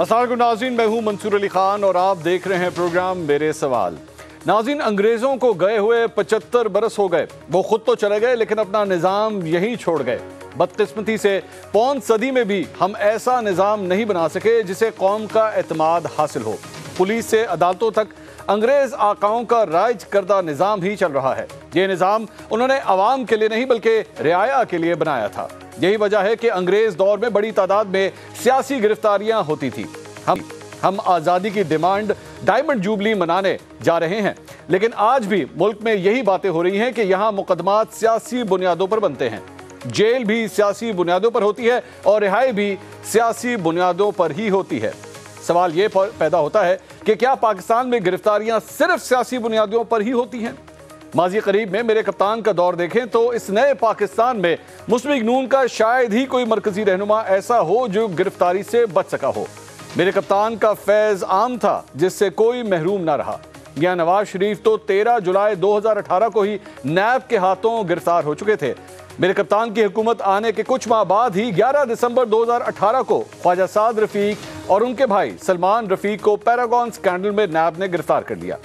अस्सलाम नाज़रीन, मैं हूं मंसूर अली खान और आप देख रहे हैं प्रोग्राम मेरे सवाल। नाज़रीन, अंग्रेज़ों को गए हुए 75 बरस हो गए। वो खुद तो चले गए लेकिन अपना निज़ाम यहीं छोड़ गए। बदकिस्मती से पौन सदी में भी हम ऐसा निज़ाम नहीं बना सके जिसे कौम का एतमाद हासिल हो। पुलिस से अदालतों तक अंग्रेज आकाओं का राइज करदा निज़ाम ही चल रहा है। ये निज़ाम उन्होंने अवाम के लिए नहीं बल्कि रियाया के लिए बनाया था। यही वजह है कि अंग्रेज दौर में बड़ी तादाद में सियासी गिरफ्तारियां होती थी। हम आज़ादी की डिमांड डायमंड जुबली मनाने जा रहे हैं, लेकिन आज भी मुल्क में यही बातें हो रही हैं कि यहाँ मुकदमात सियासी बुनियादों पर बनते हैं। जेल भी सियासी बुनियादों पर होती है और रिहाई भी सियासी बुनियादों पर ही होती है। सवाल ये पैदा होता है कि क्या पाकिस्तान में गिरफ्तारियां सिर्फ सियासी बुनियादों पर ही होती हैं? माजी करीब में मेरे कप्तान का दौर देखें तो इस नए पाकिस्तान में मुस्लिम लीग नून का शायद ही कोई मरकजी रहनुमा ऐसा हो जो गिरफ्तारी से बच सका हो। मेरे कप्तान का फैज़ आम था जिससे कोई महरूम ना रहा। मियां नवाज शरीफ तो 13 जुलाई 2018 को ही नैब के हाथों गिरफ्तार हो चुके थे। मेरे कप्तान की हुकूमत आने के कुछ माह बाद ही 11 दिसंबर 2018 को ख्वाजा साद रफीक और उनके भाई सलमान रफीक को पैरागॉन स्कैंडल में नैब ने गिरफ्तार कर लिया।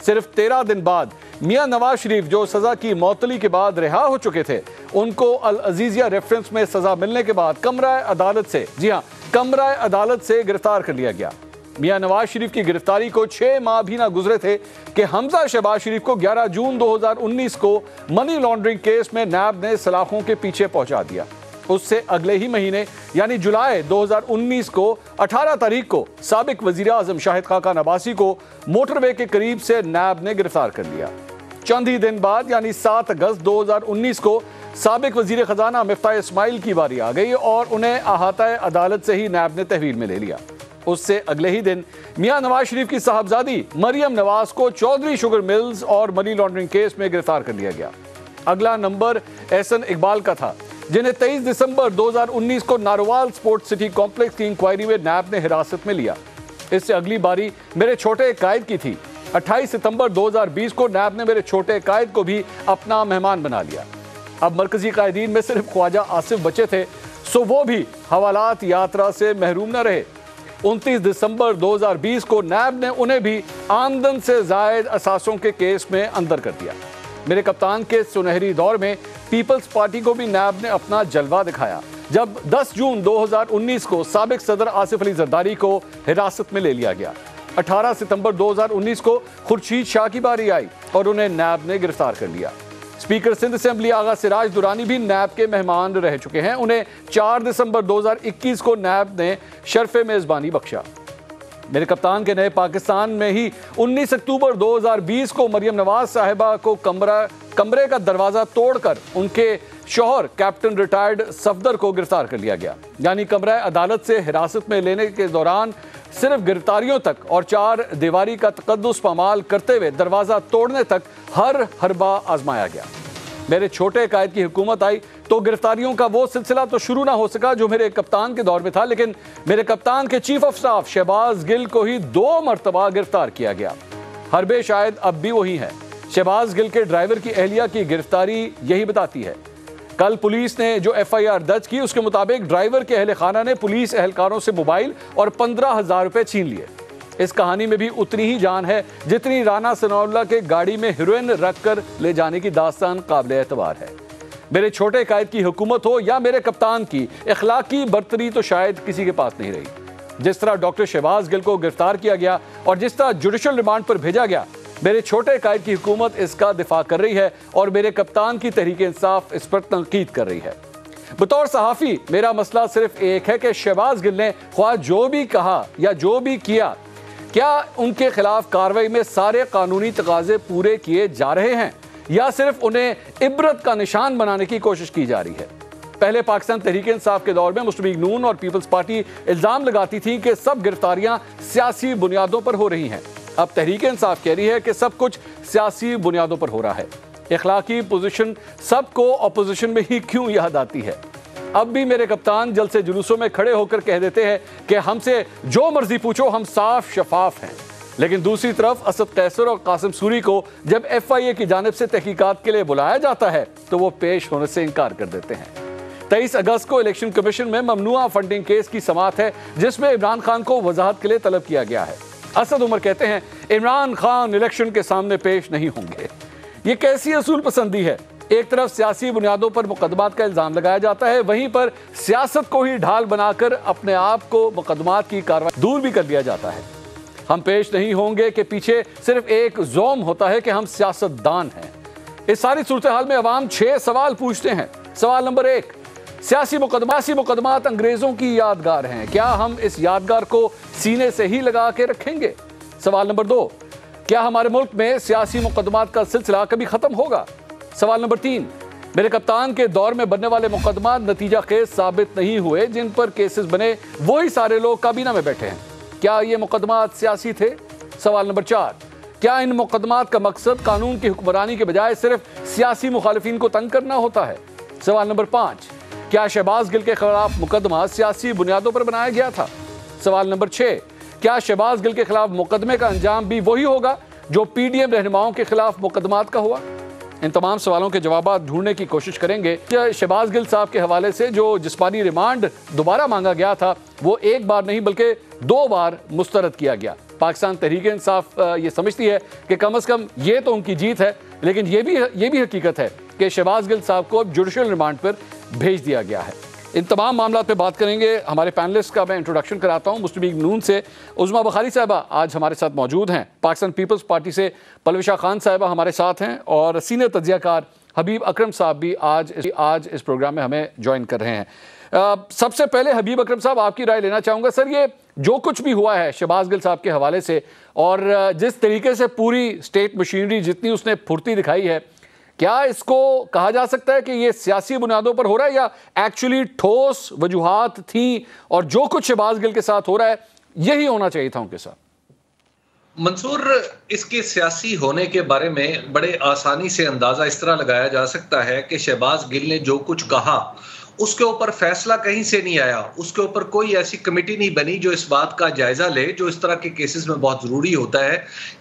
सिर्फ 13 दिन बाद मियां नवाज शरीफ, जो सजा की मौतली के बाद रिहा हो चुके थे, उनको अल अजीजिया रेफरेंस में सजा मिलने के बाद कमरा अदालत से, जी हां, कमरा अदालत से गिरफ्तार कर लिया गया। मियां नवाज शरीफ की गिरफ्तारी को 6 माह भी ना गुजरे थे कि हमजा शहबाज शरीफ को 11 जून 2019 को मनी लॉन्ड्रिंग केस में नैब ने सलाखों के पीछे पहुंचा दिया। उससे अगले ही महीने यानी जुलाई 2019 को 18 तारीख को साबिक वजीर आजम शाहिद खाकान अब्बासी को मोटरवे के करीब से नैब ने गिरफ्तार कर लिया। चंद ही दिन बाद यानी 7 अगस्त 2019 को साबिक वजीर खजाना मिफ्ताह इस्माइल की बारी आ गई और उन्हें अहाता अदालत से ही नैब ने तहवील में ले लिया। उससे अगले ही दिन मियां नवाज शरीफ की साहबजादी मरियम नवाज को चौधरी शुगर मिल्स और मनी लॉन्ड्रिंग केस में गिरफ्तार कर लिया गया। अगला नंबर एहसन इकबाल का था, जिन्हें 23 दिसंबर 2019 को नारोवाल स्पोर्ट्स सिटी कॉम्प्लेक्स की इंक्वायरी में नैब ने हिरासत में लिया। इससे अगली बारी मेरे छोटे कायद की थी। 28 सितंबर 2020 को नैब ने मेरे छोटे कायद को भी अपना मेहमान बना लिया। अब मरकजी कायदीन में सिर्फ ख्वाजा आसिफ बचे थे, सो वो भी हवालात यात्रा से महरूम न रहे। 29 दिसंबर 2020 को नैब ने उन्हें भी आमदन से जायद असासों के केस में अंदर कर दिया। मेरे कप्तान के सुनहरी दौर में पीपल्स पार्टी को भी नैब ने अपना जलवा दिखाया, जब 10 जून 2019 को साबिक सदर आसिफ अली जरदारी को हिरासत में ले लिया गया। 18 सितंबर 2019 को खुर्शीद शाह की बारी आई और उन्हें नैब ने गिरफ्तार कर लिया। स्पीकर सिंध असेंबली आगा सिराज दुरानी भी नैब के मेहमान रह चुके हैं। उन्हें 4 दिसंबर 2021 को नैब ने शर्फ़े मेज़बानी बख्शा। मेरे कप्तान के नए पाकिस्तान में ही 19 अक्टूबर 2020 को मरियम नवाज साहिबा को कमरे का दरवाज़ा तोड़कर उनके शौहर कैप्टन रिटायर्ड सफदर को गिरफ्तार कर लिया गया। यानी कमरा अदालत से हिरासत में लेने के दौरान सिर्फ गिरफ्तारियों तक और 4 दीवारी का तकद्दुस पामाल करते हुए दरवाज़ा तोड़ने तक हर हरबा आजमाया गया। मेरे छोटे कायद की हुकूमत आई तो गिरफ्तारियों का वो सिलसिला तो शुरू ना हो सका जो मेरे कप्तान के दौर में था, लेकिन मेरे कप्तान के chief of staff Shahbaz Gill को ही 2 मरतबा गिरफ्तार किया गया। हरबे शायद अब भी वही है। शहबाज गिल के ड्राइवर की अहलिया की गिरफ्तारी यही बताती है। कल पुलिस ने जो FIR दर्ज की उसके मुताबिक ड्राइवर के अहले खाना ने पुलिस एहलकारों से मोबाइल और 15,000 रुपए छीन लिए। इस कहानी में भी उतनी ही जान है जितनी राना सनाउल्लाह के गाड़ी में हेरोइन रखकर ले जाने की दास्तान काबिल एतबार है। मेरे छोटे कायद की हुकूमत हो या मेरे कप्तान की, इखलाकी बर्तरी तो शायद किसी के पास नहीं रही। जिस तरह डॉक्टर शहबाज गिल को गिरफ्तार किया गया और जिस तरह जुडिशल रिमांड पर भेजा गया, मेरे छोटे कायद की हुकूमत इसका दिफा कर रही है और मेरे कप्तान की तहरीक इंसाफ इस पर तनकीद कर रही है। बतौर सहाफ़ी मेरा मसला सिर्फ एक है कि शहबाज गिल ने ख्वाह जो भी कहा या जो भी किया, क्या उनके खिलाफ कार्रवाई में सारे कानूनी तकाजे पूरे किए जा रहे हैं या सिर्फ उन्हें इबरत का निशान बनाने की कोशिश की जा रही है। पहले पाकिस्तान तहरीक इंसाफ के दौर में मुस्लिम लीग नून और पीपल्स पार्टी इल्जाम लगाती थी कि सब गिरफ्तारियां सियासी बुनियादों पर हो रही हैं। अब तहरीक इंसाफ कह रही है कि सब कुछ सियासी बुनियादों पर हो रहा है। इखलाकी पोजीशन सबको अपोजिशन में ही क्यों याद आती है? अब भी मेरे कप्तान जलसे जुलूसों में खड़े होकर कह देते हैं कि हमसे जो मर्जी पूछो, हम साफ शफाफ हैं। लेकिन दूसरी तरफ असद कैसर और कासिम सूरी को जब FIA की जानिब से तहकीकात के लिए बुलाया जाता है तो वो पेश होने से इनकार कर देते हैं। 23 अगस्त को इलेक्शन कमीशन में ममनुआ फंडिंग केस की समाअत है, जिसमें इमरान खान को वजाहत के लिए तलब किया गया है। असद उमर कहते हैं इमरान खान इलेक्शन के सामने पेश नहीं होंगे। ये कैसी असूल पसंदी है? एक तरफ सियासी बुनियादों पर मुकदमात का इल्जाम लगाया जाता है, वहीं पर सियासत को ही ढाल बनाकर अपने आप को मुकदमात की कार्रवाई दूर भी कर दिया जाता है। हम पेश नहीं होंगे कि पीछे सिर्फ एक ज़ोम होता है कि हम सियासतदान हैं। इस सारी सूरत हाल में अवाम 6 सवाल पूछते हैं। सवाल नंबर 1, सियासी मुकदमात अंग्रेजों की यादगार हैं, क्या हम इस यादगार को सीने से ही लगा के रखेंगे? सवाल नंबर 2, क्या हमारे मुल्क में सियासी मुकदमात का सिलसिला कभी खत्म होगा? सवाल नंबर 3, मेरे कप्तान के दौर में बनने वाले मुकदमात नतीजा खेज साबित नहीं हुए, जिन पर केसेस बने वही सारे लोग काबीना में बैठे हैं, क्या ये मुकदमात सियासी थे? सवाल नंबर 4, क्या इन मुकदमात का मकसद कानून की हुक्मरानी के बजाय सिर्फ सियासी मुखालिफिन को तंग करना होता है? सवाल नंबर 5, क्या शहबाज गिल के खिलाफ मुकदमा सियासी बुनियादों पर बनाया गया था? सवाल नंबर 6, क्या शहबाज गिल के खिलाफ मुकदमे का अंजाम भी वही होगा जो पीडीएम रहनुमाओं के खिलाफ मुकदमात का हुआ? इन तमाम सवालों के जवाब ढूंढने की कोशिश करेंगे। शहबाज गिल साहब के हवाले से जो जिस्मानी रिमांड दोबारा मांगा गया था, वो एक बार नहीं बल्कि 2 बार मुस्तरद किया गया। पाकिस्तान तहरीक इंसाफ ये समझती है कि कम से कम ये तो उनकी जीत है, लेकिन ये भी हकीकत है कि शहबाज गिल साहब को अब जुडिशल रिमांड पर भेज दिया गया है। इन तमाम मामला पे बात करेंगे। हमारे पैनलिस्ट का मैं इंट्रोडक्शन कराता हूँ। मुस्लिम लीग नून से उज़मा बुखारी साहिबा आज हमारे साथ मौजूद हैं। पाकिस्तान पीपल्स पार्टी से पलविशा खान साहिबा हमारे साथ हैं और सीनियर तज्ज़ियाकार हबीब अकरम साहब भी आज इस प्रोग्राम में हमें ज्वाइन कर रहे हैं। सबसे पहले हबीब अकरम साहब, आपकी राय लेना चाहूँगा। सर, ये जो कुछ भी हुआ है शहबाज गिल साहब के हवाले से और जिस तरीके से पूरी स्टेट मशीनरी जितनी उसने फुर्ती दिखाई है, क्या इसको कहा जा सकता है कि ये सियासी बुनियादों पर हो रहा है या एक्चुअली ठोस वजूहात थी और जो कुछ शहबाज गिल के साथ हो रहा है यही होना चाहिए था उनके साथ? मंसूर, इसके सियासी होने के बारे में बड़े आसानी से अंदाजा इस तरह लगाया जा सकता है कि शहबाज गिल ने जो कुछ कहा उसके ऊपर फैसला कहीं से नहीं आया। उसके ऊपर कोई ऐसी कमेटी नहीं बनी जो इस बात का जायजा ले, जो इस तरह के केसेस में बहुत जरूरी होता है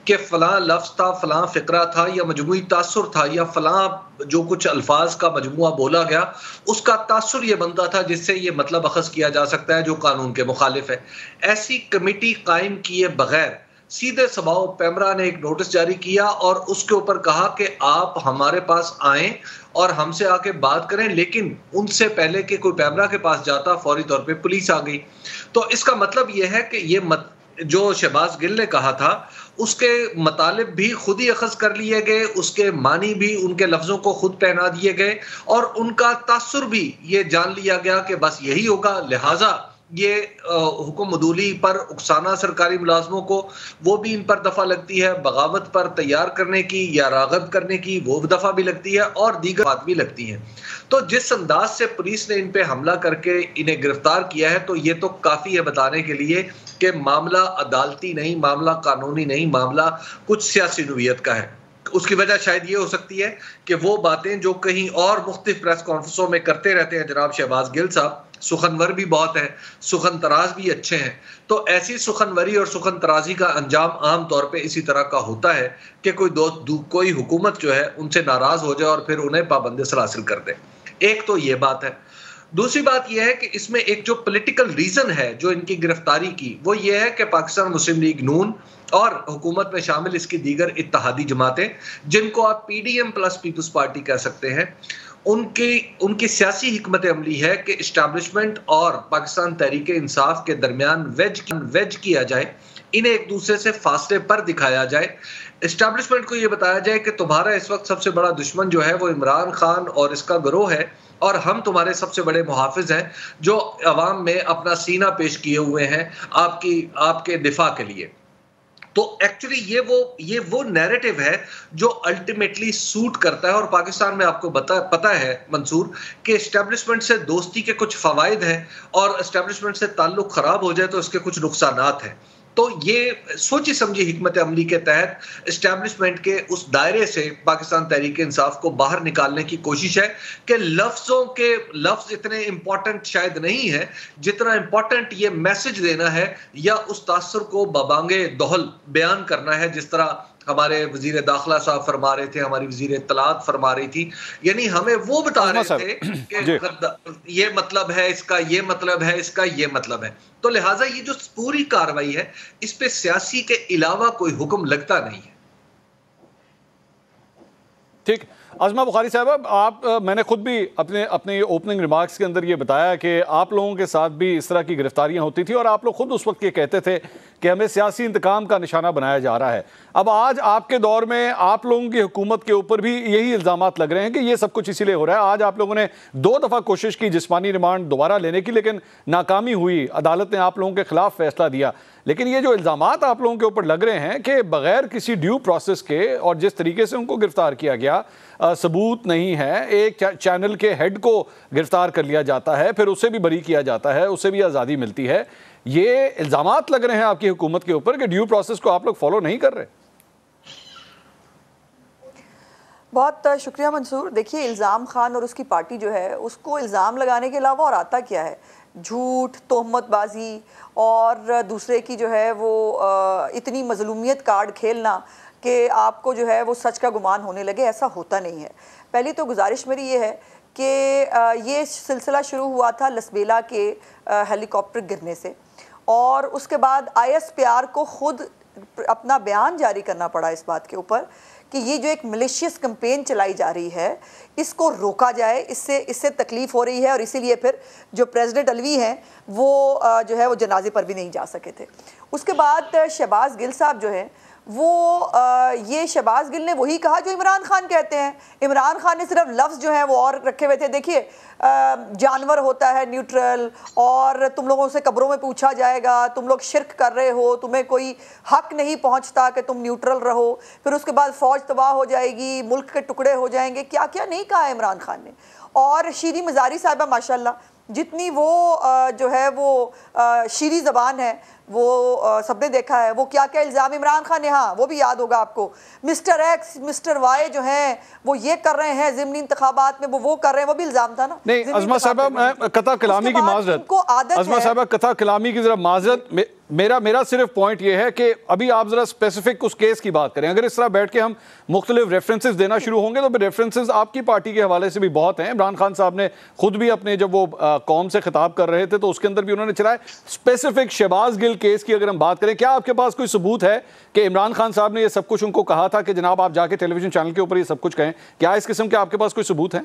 कि फलां लफ्ज था, फलां फिक्रा था या मजमूई तासुर था या फलां जो कुछ अल्फाज का मजमुआ बोला गया उसका तासुर ये बनता था जिससे ये मतलब अखज़ किया जा सकता है जो कानून के मुखालिफ है। ऐसी कमेटी कायम किए बगैर सीधे सबाओ पैमरा ने एक नोटिस जारी किया और उसके ऊपर कहा कि आप हमारे पास आएं और हमसे आके बात करें, लेकिन उनसे पहले कि कोई पैमरा के पास जाता फौरी तौर पे पुलिस आ गई। तो इसका मतलब यह है कि जो शहबाज गिल ने कहा था उसके मतालिब भी खुद ही अखज़ कर लिए गए, उसके मानी भी उनके लफ्जों को खुद पहना दिए गए और उनका तासुर भी ये जान लिया गया कि बस यही होगा, लिहाजा ये हुक्म अदूली पर उकसाना सरकारी मुलाजमों को, वो भी इन पर दफा लगती है, बगावत पर तैयार करने की या रागब करने की वो दफा भी लगती है और दीगर बात भी लगती है। तो जिस अंदाज से पुलिस ने इन पे हमला करके इन्हें गिरफ्तार किया है, तो ये तो काफी है बताने के लिए कि मामला अदालती नहीं, मामला कानूनी नहीं, मामला कुछ सियासी नोयत का है। उसकी वजह शायद ये हो सकती है कि वो बातें जो कहीं और मुख्तलिफ प्रेस कॉन्फ्रेंसों में करते रहते हैं जनाब शहबाज गिल साहब, सुखनवर भी बहुत है, सुखन तराज भी अच्छे हैं, तो ऐसी सुखनवरी और सुखन तराजी का अंजाम आम तौर पे इसी तरह का होता है कि कोई हुकूमत जो है उनसे नाराज हो जाए और फिर उन्हें पाबंदी सरासिल कर दे। एक तो ये बात है। दूसरी बात यह है कि इसमें एक जो पॉलिटिकल रीजन है जो इनकी गिरफ्तारी की, वो ये है कि पाकिस्तान मुस्लिम लीग नून और हुकूमत में शामिल इसकी दीगर इत्तेहादी जमातें, जिनको आप पीडीएम प्लस पीपल्स पार्टी कह सकते हैं, उनकी सियासी हिकमत अमली है कि इस्टेब्लिशमेंट और पाकिस्तान तहरीक इंसाफ के दरमियान वेज किया जाए, इन्हें एक दूसरे से फासले पर दिखाया जाए। इस्टेब्लिशमेंट को यह बताया जाए कि तुम्हारा इस वक्त सबसे बड़ा दुश्मन जो है वो इमरान खान और इसका गिरोह है और हम तुम्हारे सबसे बड़े मुहाफिज हैं जो अवाम में अपना सीना पेश किए हुए हैं आपके दिफा के लिए। तो एक्चुअली ये वो नैरेटिव है जो अल्टीमेटली सूट करता है। और पाकिस्तान में आपको पता है मंसूर कि एस्टेब्लिशमेंट से दोस्ती के कुछ फवायद हैं और एस्टेब्लिशमेंट से ताल्लुक खराब हो जाए तो इसके कुछ नुकसानात हैं। तो ये सोची समझी हिकमत अमली के तहत एस्टेब्लिशमेंट के उस दायरे से पाकिस्तान तहरीक इंसाफ को बाहर निकालने की कोशिश है कि लफ्ज इतने इंपॉर्टेंट शायद नहीं है जितना इंपॉर्टेंट ये मैसेज देना है या उस तासुर को बबांगे दोहल बयान करना है, जिस तरह हमारे वजीर दाखिला साहब फरमा रहे थे, हमारी वजीर इत्तलात फरमा रही थी, यानी हमें वो बता रहे थे कि ये मतलब है इसका, ये मतलब है इसका, ये मतलब है। तो लिहाजा ये जो पूरी कार्रवाई है, इस पे सियासी के अलावा कोई हुक्म लगता नहीं है। ठीक, अज़मा बुखारी साहब, आप मैंने खुद भी अपने ओपनिंग रिमार्क्स के अंदर ये बताया कि आप लोगों के साथ भी इस तरह की गिरफ्तारियां होती थी और आप लोग खुद उस वक्त ये कहते थे कि हमें सियासी इंतकाम का निशाना बनाया जा रहा है। अब आज आपके दौर में आप लोगों की हुकूमत के ऊपर भी यही इल्ज़ामात लग रहे हैं कि ये सब कुछ इसीलिए हो रहा है। आज आप लोगों ने 2 दफ़ा कोशिश की जिस्मानी रिमांड दोबारा लेने की, लेकिन नाकामी हुई, अदालत ने आप लोगों के खिलाफ फैसला दिया। लेकिन ये जो इल्ज़ामात आप लोगों के ऊपर लग रहे हैं कि बगैर किसी ड्यू प्रोसेस के और जिस तरीके से उनको गिरफ्तार किया गया, सबूत नहीं है, एक चैनल के हेड को गिरफ्तार कर लिया जाता है, फिर उसे भी बरी किया जाता है, उसे भी आज़ादी मिलती है, ये इल्ज़ामात लग रहे हैं आपकी हुकूमत के ऊपर कि ड्यू प्रोसेस को आप लोग फॉलो नहीं कर रहे। बहुत शुक्रिया मंसूर। देखिए, इल्ज़ाम खान और उसकी पार्टी जो है, उसको इल्ज़ाम लगाने के अलावा और आता क्या है? झूठ, तोहमतबाजी और दूसरे की जो है वो इतनी मज़लूमियत कार्ड खेलना कि आपको जो है वो सच का गुमान होने लगे, ऐसा होता नहीं है। पहली तो गुजारिश मेरी ये है कि ये सिलसिला शुरू हुआ था लसबेला के हेलीकॉप्टर गिरने से, और उसके बाद ISPR को खुद अपना बयान जारी करना पड़ा इस बात के ऊपर कि ये जो एक मलेशियस कैंपेन चलाई जा रही है, इसको रोका जाए, इससे तकलीफ़ हो रही है। और इसीलिए फिर जो प्रेसिडेंट अलवी हैं वो जो है वो जनाजे पर भी नहीं जा सके थे। उसके बाद शहबाज गिल साहब जो हैं वो ये शहबाज गिल ने वही कहा जो इमरान खान कहते हैं। इमरान खान ने सिर्फ लफ्ज़ जो है वो और रखे हुए थे। देखिए, जानवर होता है न्यूट्रल, और तुम लोगों से कब्रों में पूछा जाएगा, तुम लोग शिरक कर रहे हो, तुम्हें कोई हक नहीं पहुंचता कि तुम न्यूट्रल रहो, फिर उसके बाद फ़ौज तबाह हो जाएगी, मुल्क के टुकड़े हो जाएंगे, क्या क्या नहीं कहा है इमरान खान ने। और शीरी मज़ारी साहिबा माशाल्लाह, जितनी वो जो है वो शीरी ज़बान है, वो सबने देखा है वो क्या क्या इल्ज़ाम इमरान खान ने, हाँ वो भी याद होगा आपको, मिस्टर एक्स मिस्टर वाई जो हैं वो ये कर रहे हैं, ज़िमनी इंतखाबात में वो कर रहे हैं, वो भी इल्ज़ाम था ना। नहीं अज़मा साहिबा, मैं कता कलामी की माज़रत, अज़मा साहिबा कता कलामी की ज़रा माज़रत, मेरा सिर्फ पॉइंट ये है कि अभी आप ज़रा स्पेसिफिक उस केस की बात करें। अगर इस तरह बैठ के हम मुख्तलिफ रेफरेंसेस देना शुरू होंगे तो फिर रेफरेंसेस आपकी पार्टी के हवाले से भी बहुत हैं। इमरान खान साहब ने खुद भी अपने जब वो कौम से खिताब कर रहे थे तो उसके अंदर भी उन्होंने चलाया। स्पेसिफिक शहबाज गिल केस की अगर हम बात करें, क्या आपके पास कोई सबूत है कि इमरान खान साहब ने ये सब कुछ उनको कहा था कि जनाब आप जाके टेलीविजन चैनल के ऊपर ये सब कुछ कहें? क्या इस किस्म के आपके पास कोई सबूत है?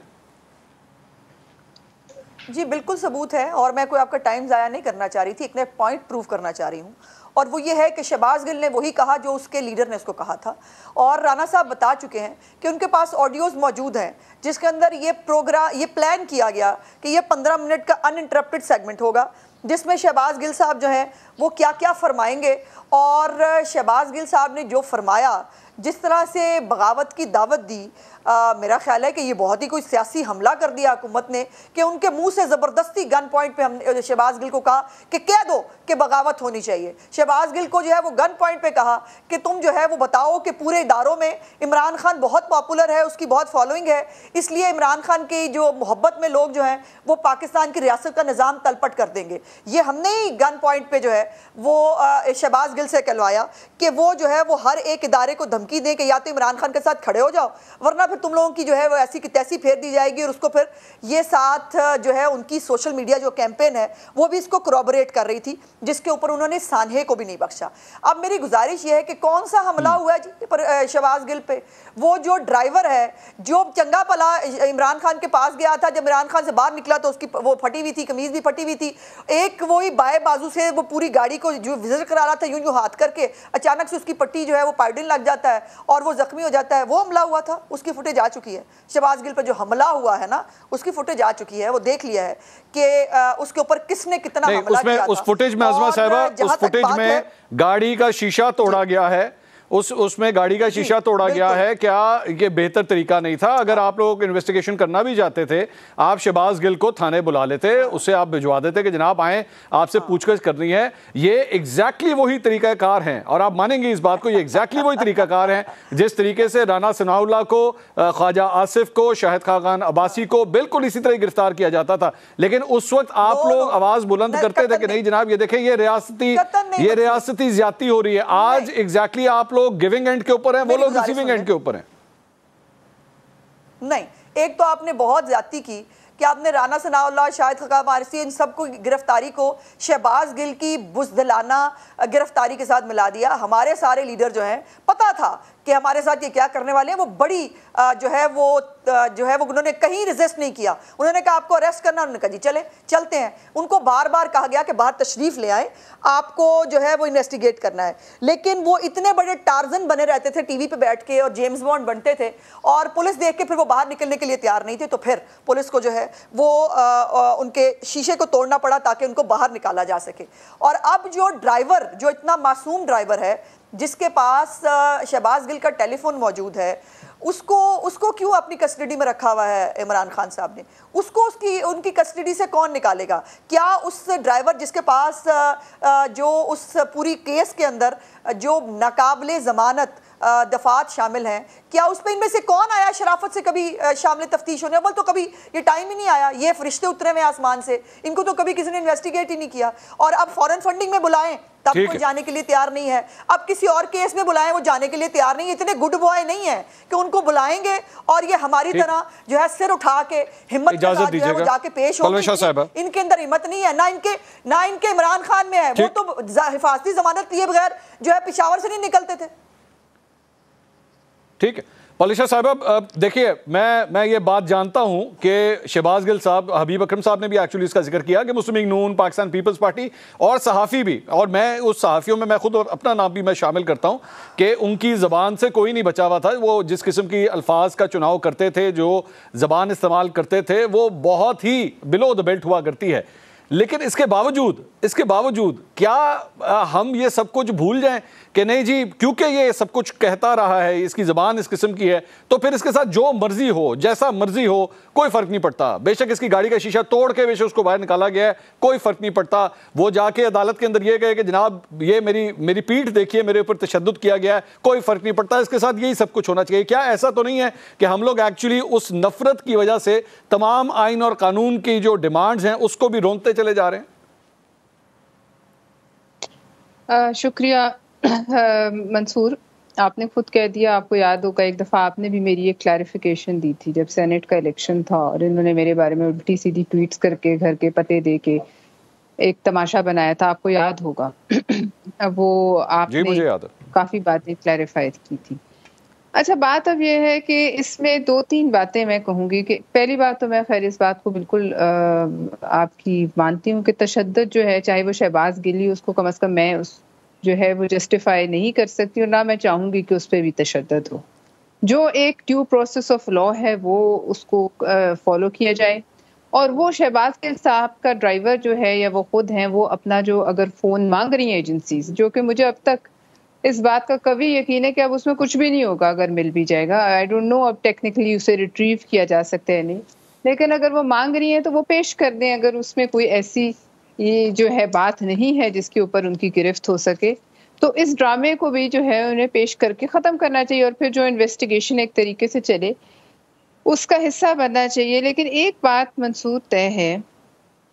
जी बिल्कुल सबूत है, और मैं कोई आपका टाइम ज़ाया नहीं करना चाह रही थी, एक पॉइंट प्रूव करना चाह रही हूँ, और वो ये है कि शहबाज गिल ने वही कहा जो उसके लीडर ने उसको कहा था। और राना साहब बता चुके हैं कि उनके पास ऑडियोज़ मौजूद हैं जिसके अंदर ये प्लान किया गया कि ये 15 मिनट का अनइंटरप्टेड सेगमेंट होगा, जिसमें शहबाज गिल साहब जो हैं वो क्या क्या फरमाएंगे। और शहबाज गिल साहब ने जो फरमाया, जिस तरह से बगावत की दावत दी, मेरा ख्याल है कि ये बहुत ही कोई सियासी हमला कर दिया हुकूमत ने कि उनके मुंह से ज़बरदस्ती गन पॉइंट पे हमने शहबाज गिल को कहा कि कह दो कि बगावत होनी चाहिए। शहबाज गिल को जो है वो गन पॉइंट पे कहा कि तुम जो है वो बताओ कि पूरे इदारों में इमरान खान बहुत पॉपुलर है, उसकी बहुत फॉलोइंग है, इसलिए इमरान खान की जो मोहब्बत में लोग जो हैं वो पाकिस्तान की रियासत का निज़ाम तलपट कर देंगे। ये हमने ही गन पॉइंट पे जो है वो शहबाज गिल से कहलवाया कि वो जो है वो हर एक इदारे को धमकी दें कि या तो इमरान खान के साथ खड़े हो जाओ, वरना फिर तुम लोगों की जो है वो ऐसी की तैसी फेर दी जाएगी। और उसको फिर ये साथ जो है उनकी सोशल मीडिया जो कैंपेन है वो भी इसको कोरॉबोरेट कर रही थी, जिसके ऊपर उन्होंने सानहे को भी नहीं बख्शा। अब मेरी गुजारिश ये है कि कौन सा हमला हुआ है जी पर शहबाज गिल पे? वो जो ड्राइवर है जो चंगा भला इमरान खान के पास गया था, जब इमरान खान से बाहर निकला तो उसकी वो फटी हुई थी, कमीज भी फटी हुई थी, एक वही बाएं बाजू से वो पूरी गाड़ी को जो विजिट करा रहा था यूं यूं हाथ करके, अचानक से उसकी पट्टी जो है वो पाइडिन लग जाता है और वो जख्मी हो जाता है। वो हमला हुआ था, उसकी फुटेज आ चुकी है। शहबाज गिल पर जो हमला हुआ है ना, उसकी फुटेज आ चुकी है, वो देख लिया है कि उसके ऊपर किसने कितना हमला किया था। उस फुटेज में अज़मा साहिबा, उस फुटेज में गाड़ी का शीशा तोड़ा गया है, उसमें गाड़ी का शीशा तोड़ा गया है। क्या ये बेहतर तरीका नहीं था? अगर आप लोग इन्वेस्टिगेशन करना भी चाहते थे, आप शहबाज गिल को थाने बुला लेते, उसे आप भिजवा देते कि जनाब आए, आपसे पूछताछ करनी है। ये एग्जैक्टली वही तरीकाकार हैं, और आप मानेंगे इस बात को, ये एग्जैक्टली वही तरीकाकार हैं जिस तरीके से राना सनाउल्लाह को, ख्वाजा आसिफ को, शाहिद खान अब्बासी को बिल्कुल इसी तरह गिरफ्तार किया जाता था। लेकिन उस वक्त आप लोग आवाज बुलंद करते थे कि नहीं जनाब ये देखें, ये रियासती ज्यादती हो रही है। आज एग्जैक्टली आप लोग गिविंग एंड के ऊपर हैं, वो लोग रिसीविंग एंड के ऊपर हैं। नहीं, एक तो आपने बहुत ज्यादती की कि आपने राना सनाउल्लाह, शाहिद खकान वारसी, इन सबको गिरफ्तारी को शहबाज गिल की बुज़दिलाना गिरफ्तारी के साथ मिला दिया। हमारे सारे लीडर जो हैं, पता था कि हमारे साथ ये क्या करने वाले हैं। वो बड़ी जो है वो उन्होंने कहीं रिजिस्ट नहीं किया। उन्होंने कहा आपको अरेस्ट करना, उन्होंने कहा जी चले चलते हैं। उनको बार बार कहा गया कि बाहर तशरीफ ले आए, आपको जो है वो इन्वेस्टिगेट करना है। लेकिन वो इतने बड़े टार्जन बने रहते थे टीवी पे बैठ के और जेम्स बॉन्ड बनते थे, और पुलिस देख के फिर वो बाहर निकलने के लिए तैयार नहीं थे। तो फिर पुलिस को जो है वो उनके शीशे को तोड़ना पड़ा ताकि उनको बाहर निकाला जा सके। और अब जो ड्राइवर, जो इतना मासूम ड्राइवर है जिसके पास शहबाज गिल का टेलीफोन मौजूद है, उसको क्यों अपनी कस्टडी में रखा हुआ है इमरान खान साहब ने? उसको उनकी कस्टडी से कौन निकालेगा? क्या उस ड्राइवर जिसके पास जो उस पूरी केस के अंदर जो नाकाबिले ज़मानत दफात शामिल हैं, क्या उस पर इनमें से कौन आया शराफत से कभी शामिल तफ्तीश होने? अव्वल तो कभी ये टाइम ही नहीं आया, ये फरिश्ते उतरे हुए आसमान से, इनको तो कभी किसी ने इन्वेस्टिगेट ही नहीं किया। और अब फॉरेन फंडिंग में बुलाएं तब कोई जाने के लिए तैयार नहीं है, अब किसी और केस में बुलाएं वो जाने के लिए तैयार नहीं है। इतने गुड बॉय नहीं है कि उनको बुलाएंगे और ये हमारी तरह जो है सिर उठा के हिम्मत के साथ जो है वो जाके पेश होंगे। इनके अंदर हिम्मत नहीं है, ना इनके इमरान खान में है। वो तो हिफाजती जमानत लिए बगैर जो है पेशावर से नहीं निकलते थे। ठीक है पॉलिशा साहब, देखिए मैं ये बात जानता हूं कि शहबाज गिल साहब, हबीब अकरम साहब ने भी एक्चुअली इसका जिक्र किया कि मुस्लिम लीग नून, पाकिस्तान पीपल्स पार्टी और सहाफ़ी भी, और मैं उस सहाफ़ियों में मैं खुद और अपना नाम भी मैं शामिल करता हूं कि उनकी ज़बान से कोई नहीं बचा हुआ था। वो जिस किस्म की अल्फाज का चुनाव करते थे, जो ज़बान इस्तेमाल करते थे, वो बहुत ही बिलो द बेल्ट हुआ करती है। लेकिन इसके बावजूद क्या हम ये सब कुछ भूल जाएं कि नहीं जी, क्योंकि ये सब कुछ कहता रहा है, इसकी ज़बान इस किस्म की है, तो फिर इसके साथ जो मर्जी हो, जैसा मर्जी हो, कोई फ़र्क नहीं पड़ता। बेशक इसकी गाड़ी का शीशा तोड़ के बेशक उसको बाहर निकाला गया है, कोई फ़र्क नहीं पड़ता। वो जाके अदालत के अंदर ये कहे कि जनाब ये मेरी पीठ देखिए, मेरे ऊपर तशद्दुद किया गया है, कोई फ़र्क नहीं पड़ता। इसके साथ यही सब कुछ होना चाहिए। क्या ऐसा तो नहीं है कि हम लोग एक्चुअली उस नफ़रत की वजह से तमाम आइन और कानून की जो डिमांड्स हैं उसको भी रोंदते चले जा रहे हैं? शुक्रिया मंसूर, आपने खुद कह दिया। आपको याद होगा एक दफ़ा आपने भी मेरी एक क्लैरिफिकेशन दी थी जब सेनेट का इलेक्शन था और इन्होंने मेरे बारे में उल्टी सीधी ट्वीट्स करके घर के पते दे के एक तमाशा बनाया था, आपको याद होगा। अब वो आपने मुझे याद है, काफ़ी बातें क्लैरिफाई की थी। अच्छा, बात अब ये है कि इसमें 2-3 बातें मैं कहूँगी कि पहली बात तो मैं खैर इस बात को बिल्कुल आपकी मानती हूँ कि तशद्दुद जो है, चाहे वो शहबाज गिल, उसको कम अज़ कम मैं उस जो है वो जस्टिफाई नहीं कर सकती और ना मैं चाहूँगी कि उस पर भी तशद्दुद हो। जो एक ड्यू प्रोसेस ऑफ लॉ है वो उसको फॉलो किया जाए। और वो शहबाज गिल साहब का ड्राइवर जो है या वो खुद हैं, वो अपना जो अगर फ़ोन मांग रही हैं एजेंसीज, जो कि मुझे अब तक इस बात का कभी यकीन है कि अब उसमें कुछ भी नहीं होगा अगर मिल भी जाएगा। आई डोंट नो अब टेक्निकली उसे रिट्रीव किया जा सकता है नहीं, लेकिन अगर वो मांग रही हैं तो वो पेश कर दें। अगर उसमें कोई ऐसी ये जो है बात नहीं है जिसके ऊपर उनकी गिरफ्त हो सके, तो इस ड्रामे को भी जो है उन्हें पेश करके ख़त्म करना चाहिए और फिर जो इन्वेस्टिगेशन एक तरीके से चले उसका हिस्सा बनना चाहिए। लेकिन एक बात मंसूर तय है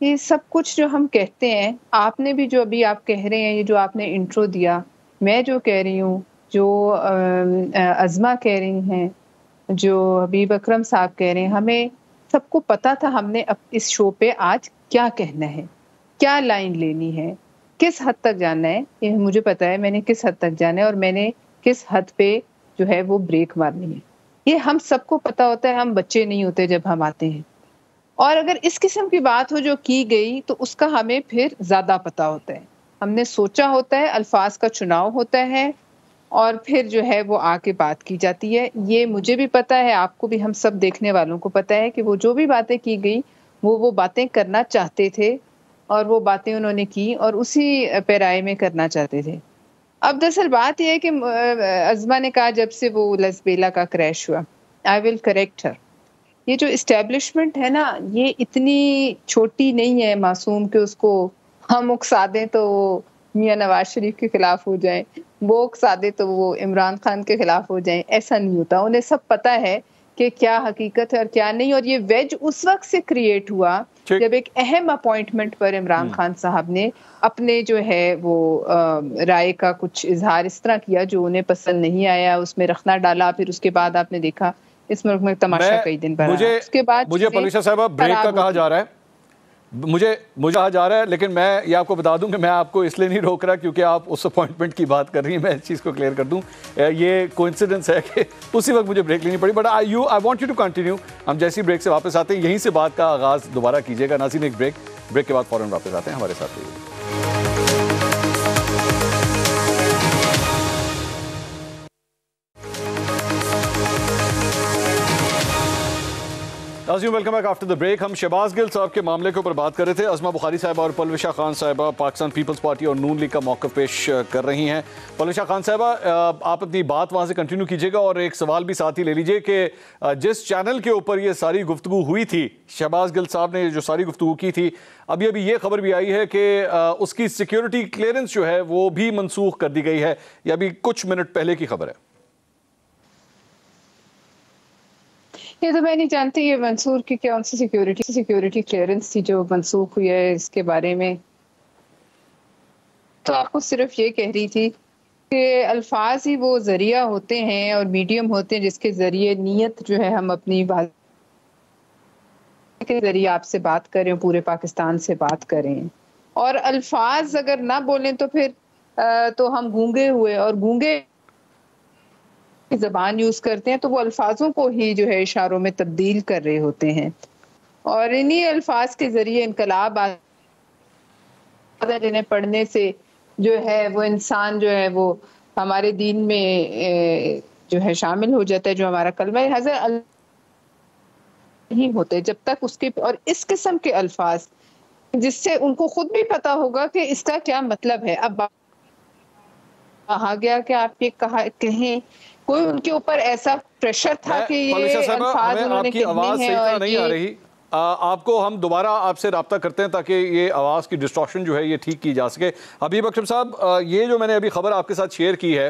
कि सब कुछ जो हम कहते हैं, आपने भी जो अभी आप कह रहे हैं, ये जो आपने इंट्रो दिया, मैं जो कह रही हूँ, जो अज़मा कह रही हैं, जो हबीब अकरम साहब कह रहे हैं, हमें सबको पता था हमने अब इस शो पे आज क्या कहना है, क्या लाइन लेनी है, किस हद तक जाना है। ये मुझे पता है मैंने किस हद तक जाना है और मैंने किस हद पे जो है वो ब्रेक मारनी है। ये हम सबको पता होता है, हम बच्चे नहीं होते जब हम आते हैं। और अगर इस किस्म की बात हो जो की गई तो उसका हमें फिर ज़्यादा पता होता है। हमने सोचा होता है, अल्फाज का चुनाव होता है और फिर जो है वो आके बात की जाती है। ये मुझे भी पता है, आपको भी, हम सब देखने वालों को पता है कि वो जो भी बातें की गई वो बातें करना चाहते थे और वो बातें उन्होंने की और उसी पैराए में करना चाहते थे। अब दरअसल बात यह है कि अज़मा ने कहा जब से वो लसबेला का क्रैश हुआ, आई विल करेक्ट हर, ये जो इस्टेब्लिशमेंट है ना, ये इतनी छोटी नहीं है मासूम कि उसको हम उकसा दें तो वो मियां नवाज शरीफ के खिलाफ हो जाए, वो उकसा दे तो वो इमरान खान के खिलाफ हो जाए। ऐसा नहीं होता। उन्हें सब पता है कि क्या हकीकत है और क्या नहीं। और ये वेज उस वक्त से क्रिएट हुआ जब एक अहम अपॉइंटमेंट पर इमरान खान साहब ने अपने जो है वो राय का कुछ इजहार इस तरह किया जो उन्हें पसंद नहीं आया, उसमें रखना डाला। फिर उसके बाद आपने देखा इस मुल्क में तमाशा कई दिन पर उसके बाद मुझे पॉलिशा साहब ब्रेक का कहा जा रहा है, मुझे कहा जा रहा है, लेकिन मैं ये आपको बता दूं कि मैं आपको इसलिए नहीं रोक रहा क्योंकि आप उस अपॉइंटमेंट की बात कर रही हैं। मैं इस चीज़ को क्लियर कर दूं, ये कोइंसिडेंस है कि उसी वक्त मुझे ब्रेक लेनी पड़ी। But I want you to continue. हम जैसी ब्रेक से वापस आते हैं यहीं से बात का आगाज़ दोबारा कीजिएगा। नाज़रीन एक ब्रेक के बाद फ़ौरन वापस आते हैं, हमारे साथ रहिए। Welcome back after the break. हम शहबाज गिल साहब के मामले के ऊपर बात कर रहे थे। अज़मा बुखारी साहबा और पलविशा खान साहबा पाकिस्तान पीपल्स पार्टी और नून लीग का मौक़िफ़ पेश कर रही हैं। पलविशा खान साहबा, आप अपनी बात वहाँ से कंटिन्यू कीजिएगा और एक सवाल भी साथ ही ले लीजिए कि जिस चैनल के ऊपर ये सारी गुफ्तगू हुई थी, शहबाज गिल साहब ने जो सारी गुफ्तगू की थी, अभी ये खबर भी आई है कि उसकी सिक्योरिटी क्लियरेंस जो है वो भी मनसूख कर दी गई है। ये अभी कुछ मिनट पहले की खबर है। ये तो मैं नहीं जानती ये मंसूर की कौन सी सिक्योरिटी क्लियरेंस थी जो मंसूख हुई है। इसके बारे में तो आपको सिर्फ ये कह रही थी कि अल्फाज ही वो जरिया होते हैं और मीडियम होते हैं जिसके जरिए नीयत जो है हम अपनी बात के जरिए आपसे बात करें, पूरे पाकिस्तान से बात करें। और अल्फाज अगर ना बोलें तो फिर तो हम गूंगे हुए और गूंगे ज़बान यूज करते हैं तो वो अल्फाजों को ही जो है इशारों में तब्दील कर रहे होते हैं। और इन्हीं अल्फाज के जरिए इनकलाब जिन्हें पढ़ने से जो है वो इंसान जो है वो हमारे दीन में जो है शामिल हो जाता है, जो हमारा कलमा हज़र नहीं होते जब तक उसके। और इस किस्म के अल्फाज जिससे उनको खुद भी पता होगा कि इसका क्या मतलब है। अब कहा गया कि आप ये कहें, कोई उनके ऊपर ऐसा प्रेशर था कि ये अल्फाज उन्होंने कहने हैं और नहीं आ रही। आपको हम दोबारा आपसे रब्ता करते हैं ताकि ये आवाज़ की डिस्टॉर्शन जो है ये ठीक की जा सके। हबीब अकरम साहब, ये जो मैंने अभी खबर आपके साथ शेयर की है,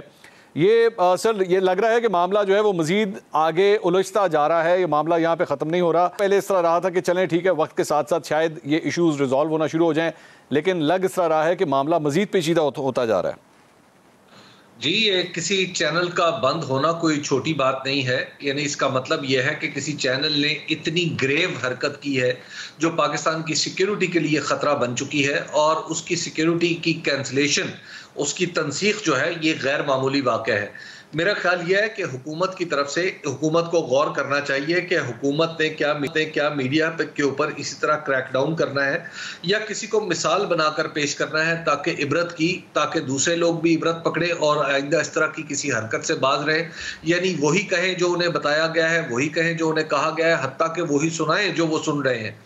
ये सर ये लग रहा है कि मामला जो है वो मजीद आगे उलझता जा रहा है। ये मामला यहाँ पे ख़त्म नहीं हो रहा। पहले इस तरह रहा था कि चलें ठीक है, वक्त के साथ साथ शायद ये इशूज़ रिजॉल्व होना शुरू हो जाएं, लेकिन लग इस तरह रहा है कि मामला मजीद पेचीदा होता जा रहा है। जी, ये किसी चैनल का बंद होना कोई छोटी बात नहीं है। यानी इसका मतलब यह है कि किसी चैनल ने इतनी ग्रेव हरकत की है जो पाकिस्तान की सिक्योरिटी के लिए ख़तरा बन चुकी है, और उसकी सिक्योरिटी की कैंसलेशन, उसकी तनसीख जो है ये गैर मामूली वाक़या है। मेरा ख्याल यह है कि हुकूमत की तरफ से हुकूमत को गौर करना चाहिए कि हुकूमत ने क्या मीडिया के ऊपर इसी तरह क्रैकडाउन करना है या किसी को मिसाल बनाकर पेश करना है ताकि दूसरे लोग भी इबरत पकड़े और आइंदा इस तरह की किसी हरकत से बाज रहे। यानी वही कहें जो उन्हें बताया गया है, वही कहें जो उन्हें कहा गया है, हत्ता कि वही सुनाएं जो वो सुन रहे हैं।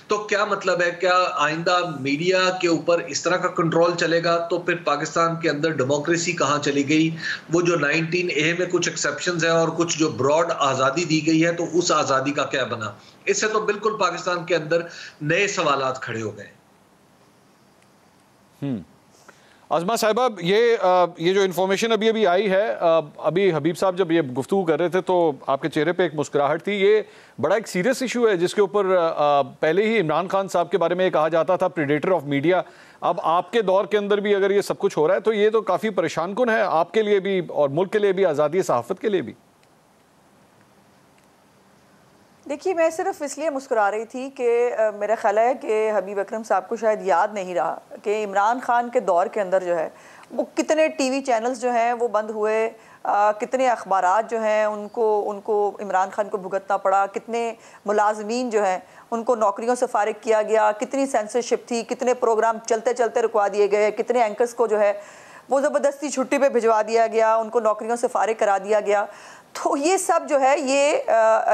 तो क्या मतलब है, क्या आइंदा मीडिया के ऊपर इस तरह का कंट्रोल चलेगा? तो फिर पाकिस्तान के अंदर डेमोक्रेसी कहाँ चली गई? वो जो 19A में कुछ एक्सेप्शंस है और कुछ जो ब्रॉड आज़ादी दी गई है, तो उस आज़ादी का क्या बना? इससे तो बिल्कुल पाकिस्तान के अंदर नए सवालात खड़े हो गए। अज़मा साहिबा, ये जो इन्फॉर्मेशन अभी आई है, अभी हबीब साहब जब ये गुफ्तगू कर रहे थे तो आपके चेहरे पे एक मुस्कुराहट थी। ये बड़ा एक सीरियस इशू है जिसके ऊपर पहले ही इमरान खान साहब के बारे में कहा जाता था प्रेडेटर ऑफ मीडिया। अब आपके दौर के अंदर भी अगर ये सब कुछ हो रहा है तो ये तो काफ़ी परेशान कुन है आपके लिए भी और मुल्क के लिए भी, आज़ादी सहाफ़त के लिए भी। देखिए, मैं सिर्फ इसलिए मुस्कुरा रही थी कि मेरा ख्याल है कि हबीब अकरम साहब को शायद याद नहीं रहा कि इमरान खान के दौर के अंदर जो है वो कितने टीवी चैनल्स जो हैं वो बंद हुए, कितने अखबारात जो हैं उनको इमरान खान को भुगतना पड़ा, कितने मुलाजमीन जो हैं उनको नौकरियों से फारिग किया गया, कितनी सेंसरशिप थी, कितने प्रोग्राम चलते चलते रुकवा दिए गए, कितने एंकर्स को जो है वो ज़बरदस्ती छुट्टी पे भिजवा दिया गया, उनको नौकरियों से फारिग करा दिया गया। तो ये सब जो है ये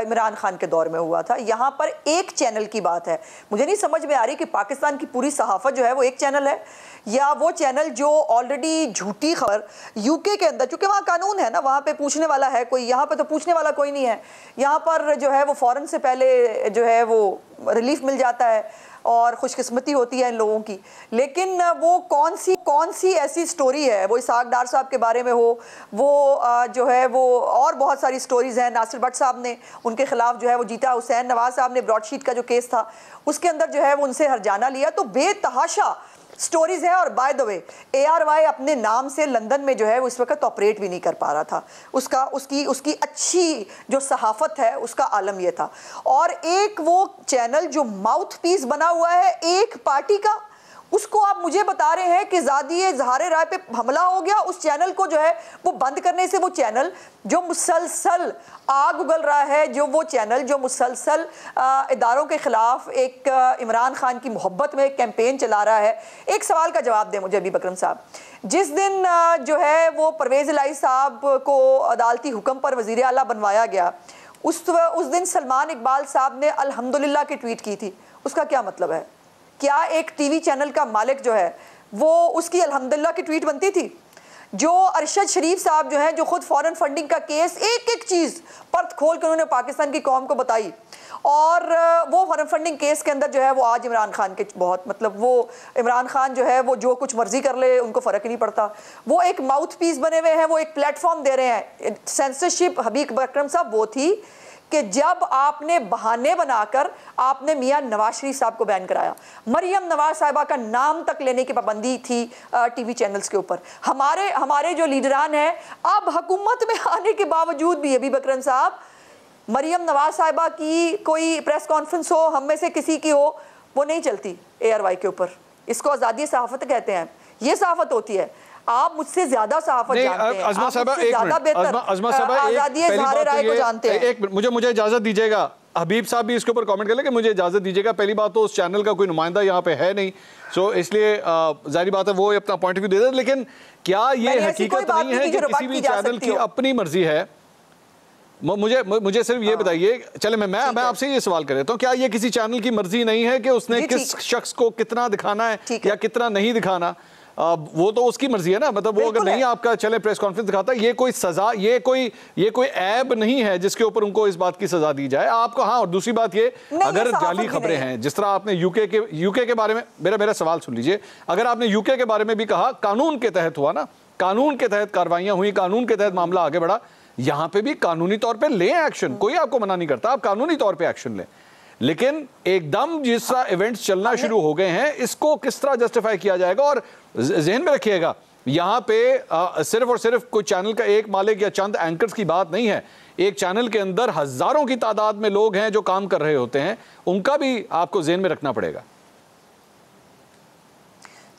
इमरान खान के दौर में हुआ था। यहाँ पर एक चैनल की बात है, मुझे नहीं समझ में आ रही कि पाकिस्तान की पूरी सहाफ़त जो है वो एक चैनल है या वो चैनल जो ऑलरेडी झूठी खबर यूके के अंदर, चूँकि वहाँ कानून है ना, वहाँ पे पूछने वाला है कोई, यहाँ पे तो पूछने वाला कोई नहीं है। यहाँ पर जो है वो फ़ौरन से पहले जो है वो रिलीफ मिल जाता है। और खुशकिस्मती होती है इन लोगों की। लेकिन वो कौन सी ऐसी स्टोरी है, वो इसहाक डार साहब के बारे में हो, वो जो है वो और बहुत सारी स्टोरीज़ हैं। नासिर भट्ट साहब ने उनके खिलाफ जो है वो जीता, हुसैन नवाज साहब ने ब्रॉडशीट का जो केस था उसके अंदर जो है वो उनसे हरजाना लिया। तो बेतहाशा स्टोरीज है। और बाय द वे ARY अपने नाम से लंदन में जो है वो इस वक्त ऑपरेट भी नहीं कर पा रहा था। उसकी अच्छी जो सहाफत है उसका आलम यह था। और एक वो चैनल जो माउथ पीस बना हुआ है एक पार्टी का, उसको आप मुझे बता रहे हैं कि ज़ादिए ज़हारे राय पे हमला हो गया। उस चैनल को जो है वो बंद करने से, वो चैनल जो मुसलसल आग उगल रहा है, जो वो चैनल जो मुसलसल इदारों के ख़िलाफ़ एक इमरान खान की मोहब्बत में एक कैंपेन चला रहा है। एक सवाल का जवाब दें मुझे अबी बकरम साहब, जिस दिन जो है वो परवेज़ इलाही साहब को अदालती हुक्म पर वज़ीर आला बनवाया गया, उस दिन सलमान इकबाल साहब ने अल्हम्दुलिल्लाह की ट्वीट की थी। उसका क्या मतलब है? क्या एक टीवी चैनल का मालिक जो है वो उसकी अल्हम्दुलिल्लाह की ट्वीट बनती थी? जो अरशद शरीफ साहब जो है, जो खुद फॉरेन फंडिंग का केस एक एक चीज़ परत खोल कर उन्होंने पाकिस्तान की कौम को बताई, और वो फॉरेन फंडिंग केस के अंदर जो है वो आज इमरान खान के बहुत मतलब वो इमरान खान जो है वो जो कुछ मर्जी कर ले उनको फ़र्क ही नहीं पड़ता। वो एक माउथ पीस बने हुए हैं, वो एक प्लेटफॉर्म दे रहे हैं। सेंसरशिप हबीब बकरम साहब वो थी कि जब आपने बहाने बनाकर आपने मियां नवाज शरीफ साहब को बैन कराया, मरियम नवाज साहिबा का नाम तक लेने की पाबंदी थी टीवी चैनल्स के ऊपर। हमारे जो लीडरान हैं अब हुकूमत में आने के बावजूद भी, अभी बकरम साहब, मरियम नवाज साहिबा की कोई प्रेस कॉन्फ्रेंस हो, हम में से किसी की हो, वो नहीं चलती ARY के ऊपर। इसको आज़ादी सहाफ़त कहते हैं। ये सहाफ़त होती है। आप मुझसे ज्यादा सहाफत जानते हैं, अज़मा साहबा एक मिनट, अज़मा साहबा आज़ादी ज़ाहिर राय को जानते हैं। एक मिनट मुझे इजाजत दीजिएगा, हबीब साहब भी इसके ऊपर कमेंट कर ले कि मुझे इजाजत दीजिएगा। पहली बात तो उस चैनल का कोई नुमाइंदा यहाँ पे है नहीं, सो इसलिए जाहिर बात है वो अपना पॉइंट ऑफ व्यू दे दे। लेकिन क्या ये हकीकत नहीं है कि किसी भी चैनल की अपनी मर्जी है? मुझे सिर्फ ये बताइए, चले मैं आपसे ये सवाल कर देता हूँ, क्या ये किसी चैनल की मर्जी नहीं है कि उसने किस शख्स को कितना दिखाना है या कितना नहीं दिखाना? वो तो उसकी मर्जी है ना। मतलब वो अगर नहीं आपका चले प्रेस कॉन्फ्रेंस दिखाता, ये कोई सजा, ये कोई ऐब नहीं है जिसके ऊपर उनको इस बात की सजा दी जाए आपको। हाँ, और दूसरी बात ये, अगर जाली खबरें हैं, जिस तरह आपने यूके के बारे में, मेरा सवाल सुन लीजिए, अगर आपने यूके के बारे में भी कहा, कानून के तहत हुआ ना, कानून के तहत कार्रवाइयां हुई, कानून के तहत मामला आगे बढ़ा। यहाँ पे भी कानूनी तौर पर लें एक्शन, कोई आपको मना नहीं करता, आप कानूनी तौर पर एक्शन लें। लेकिन एकदम जिस तरह इवेंट्स चलना शुरू हो गए हैं, इसको किस तरह जस्टिफाई किया जाएगा? और ज़हन में रखिएगा, यहाँ पे सिर्फ और सिर्फ कोई चैनल का एक मालिक या चंद एंकर्स की बात नहीं है। एक चैनल के अंदर हजारों की तादाद में लोग हैं जो काम कर रहे होते हैं, उनका भी आपको ज़हन में रखना पड़ेगा।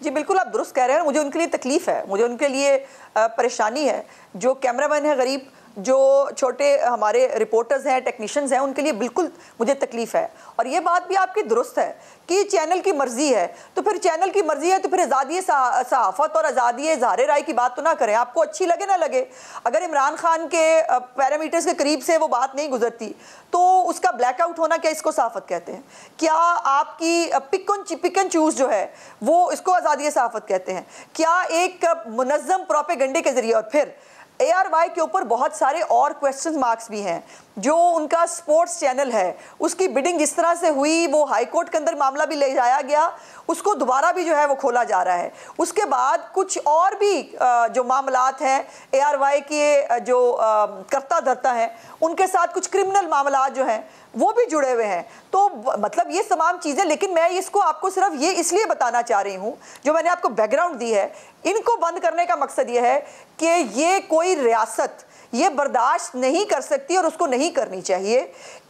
जी बिल्कुल, आप दुरुस्त कह रहे हैं। मुझे उनके लिए तकलीफ है, मुझे उनके लिए परेशानी है। जो कैमरामैन है गरीब, जो छोटे हमारे रिपोर्टर्स हैं, टेक्नीशियंस हैं, उनके लिए बिल्कुल मुझे तकलीफ है। और ये बात भी आपकी दुरुस्त है कि चैनल की मर्जी है, तो फिर चैनल की मर्जी है तो फिर आज़ादी सहाफ़त और आज़ादी इज़हार राय की बात तो ना करें, आपको अच्छी लगे ना लगे। अगर इमरान खान के पैरामीटर्स के करीब से वो बात नहीं गुजरती तो उसका ब्लैकआउट होना, क्या इसको सहाफ़त कहते हैं? क्या आपकी पिक एंड चूज़ जो है वो इसको आज़ादी सहाफ़त कहते हैं? क्या एक मुनज़्ज़म प्रोपेगेंडे के ज़रिए? और फिर ARY के ऊपर बहुत सारे और क्वेश्चन मार्क्स भी हैं। जो उनका स्पोर्ट्स चैनल है, उसकी बिडिंग जिस तरह से हुई, वो हाई कोर्ट के अंदर मामला भी ले जाया गया, उसको दोबारा भी जो है वो खोला जा रहा है। उसके बाद कुछ और भी जो मामलात हैं ARY के जो करता धरता है, उनके साथ कुछ क्रिमिनल मामलात जो हैं वो भी जुड़े हुए हैं। तो मतलब ये तमाम चीज़ें, लेकिन मैं इसको आपको सिर्फ ये इसलिए बताना चाह रही हूँ, जो मैंने आपको बैकग्राउंड दी है, इनको बंद करने का मकसद ये है कि ये कोई रियासत ये बर्दाश्त नहीं कर सकती और उसको नहीं करनी चाहिए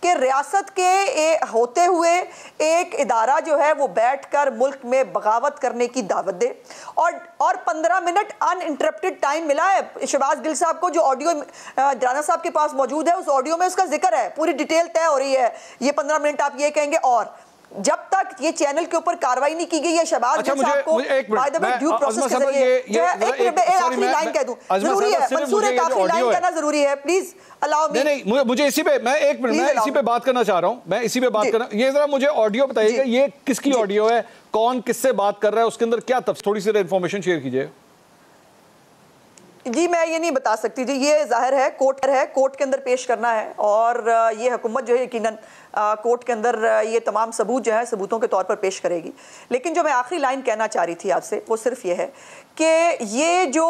कि रियासत के होते हुए एक इदारा जो है वो बैठकर मुल्क में बगावत करने की दावत दे। और 15 मिनट अनइंटरप्टेड टाइम मिला है शहबाज गिल साहब को, जो ऑडियो राना साहब के पास मौजूद है, उस ऑडियो में उसका जिक्र है, पूरी डिटेल तय हो रही है। ये 15 मिनट आप ये कहेंगे, और जब तक ये चैनल के ऊपर कार्रवाई नहीं की गई है शहबाज गिल साहब को by the way due process के जरिए, एक आखिरी लाइन कह दूं, जरूरी है मंसूर, एक आखिरी लाइन कहना जरूरी है, प्लीज अलाउ मी। नहीं, मुझे इसी पे, मैं एक मिनट, मैं इसी पे बात करना चाह रहा हूं, मैं इसी पे बात करना। ये जरा मुझे ऑडियो बताइएगा, ये किसकी ऑडियो है, कौन किससे बात कर रहा है, उसके अंदर क्या थोड़ी सी इन्फॉर्मेशन शेयर कीजिए। जी मैं ये नहीं बता सकती जी, ये जाहिर है कोर्ट के अंदर पेश करना है, और ये हुकूमत जो है यकीनन कोर्ट के अंदर ये तमाम सबूत जो है सबूतों के तौर पर पेश करेगी। लेकिन जो मैं आखिरी लाइन कहना चाह रही थी आपसे वो सिर्फ ये है कि ये जो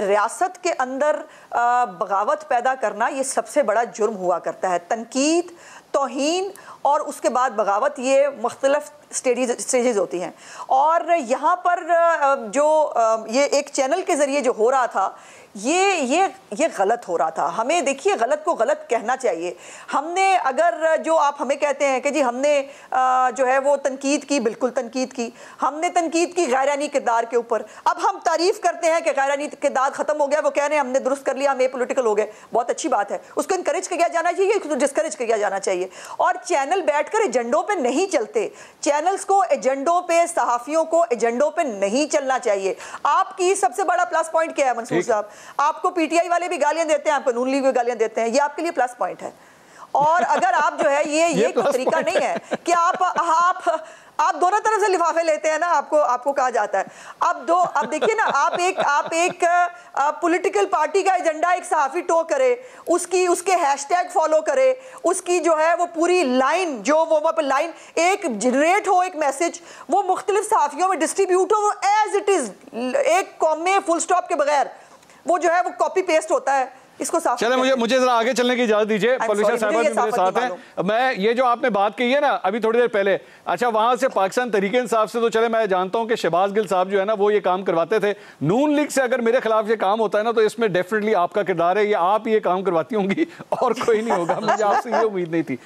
रियासत के अंदर बगावत पैदा करना ये सबसे बड़ा जुर्म हुआ करता है। तनकीद, तौहीन और उसके बाद बगावत, ये मुख्तलिफ स्टेजेस होती हैं। और यहाँ पर जो ये एक चैनल के ज़रिए जो हो रहा था ये गलत हो रहा था। हमें देखिए गलत को गलत कहना चाहिए। हमने अगर जो आप हमें कहते हैं कि जी हमने जो है वो तनकीद की, बिल्कुल तनकीद की, हमने तनकीद की गैरानी किरदार के ऊपर। अब हम तारीफ़ करते हैं कि गैरानी किरदार ख़त्म हो गया, वो कह रहे हैं हमने दुरुस्त कर लिया, हम एपॉलिटिकल हो गए, बहुत अच्छी बात है, उसको इनकरेज किया जाना चाहिए, उसको डिस्करेज किया जाना चाहिए। और चैनल बैठकर एजेंडों पे नहीं चलते, चैनल्स को एजेंडों पे, सहाफ़ियों को एजेंडों पे नहीं चलना चाहिए। आपकी सबसे बड़ा प्लस पॉइंट क्या है मंसूर साहब? आपको पीटीआई वाले भी गालियां देते हैं, आपको नून लीग भी गालियां देते हैं, ये आपके लिए प्लस पॉइंट है। और अगर आप जो है ये कोई तरीका नहीं है कि आप दोनों तरफ से लिफाफे लेते हैं ना, आपको कहा जाता है। अब देखिए ना, आप एक पॉलिटिकल पार्टी का एजेंडा एक सहाफ़ी टो करे, उसके हैशटैग फॉलो करे, उसकी जो है वो पूरी लाइन जो वो लाइन एक जनरेट हो, एक मैसेज वो मुख्तलिफ सहाफ़ियों में डिस्ट्रीब्यूट हो, एज इट इज़, एक कॉम में फुल स्टॉप के बगैर वो जो है वो कॉपी पेस्ट होता है। इसको साफ चले, मुझे जरा आगे चलने की इजाजत दीजिए। परवेश साहब भी मेरे साथ हैं। मैं ये जो आपने बात कही है ना अभी थोड़ी देर पहले, अच्छा वहां से पाकिस्तान तहरीक इंसाफ से तो चले मैं जानता हूं कि शहबाज गिल साहब जो है ना वो ये काम करवाते थे। नून लीग से अगर मेरे खिलाफ ये काम होता है ना तो इसमें डेफिनेटली आपका किरदार है, ये आप ये काम करवाती होंगी और कोई नहीं होगा। मुझे आपसे ये उम्मीद नहीं थी।